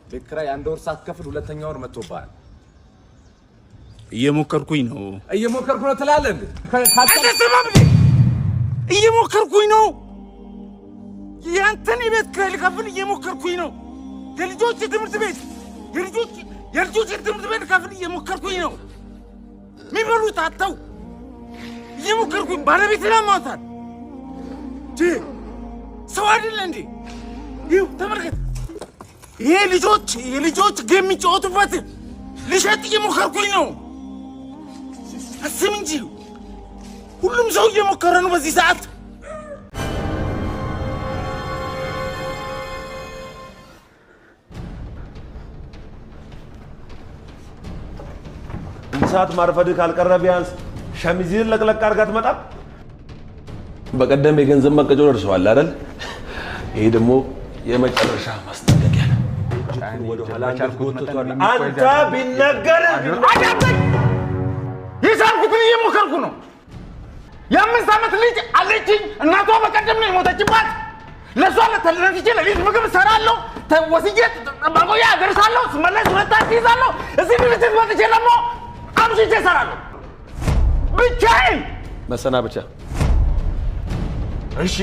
ቤት ኪራይ አንድ ወር ሳትከፍል ሁለተኛ ወር መጥቶብሃል። እየሞከርኩኝ ነው ትላለህ እንዴ? አትሰማም እንዴ? እየሞከርኩኝ ነው። ያንተን የቤት ኪራይ ልከፍል እየሞከርኩኝ ነው። የልጆች ትምህርት ቤት ልከፍል እየሞከርኩኝ ነው። የሚበሉት አጥተው እየሞከርኩኝ ባለቤት ለማውጣት ሰው አይደለ እንዴ? ይኸው ተመልከት። ይሄ የልጆች ጌም የሚጫወቱበት ልሸጥ እየሞከርኩኝ ነው። አስብ እንጂ ሁሉም ሰው እየሞከረ ነው በዚህ ሰዓት። ሰዓት ማርፈድህ ካልቀረ ቢያንስ ሸሚዝህን ለቅለቅ አድርጋ ትመጣም። በቀደም የገንዘብ መቀጮ ደርሰዋል አይደል? ይሄ ደግሞ የመጨረሻ ማስጠንቀቂያ ነው። አንተ ቢነገር አዳምጠኝ። የሳልኩትን እየሞከርኩ ነው። የ5 ዓመት ልጅ አለችኝ። እናቷ በቀደም ነው የሞተችባት። ለእሷ ለተለነትቼ ለሊት ምግብ እሰራለሁ፣ ወስጄ ማቆያ አደርሳለሁ። ስመለስ 2 ሰዓት ይዛለሁ። እዚህ ድርጅት መጥቼ ደግሞ አምሽቼ እሰራለሁ ብቻዬን። መሰናበቻ እሺ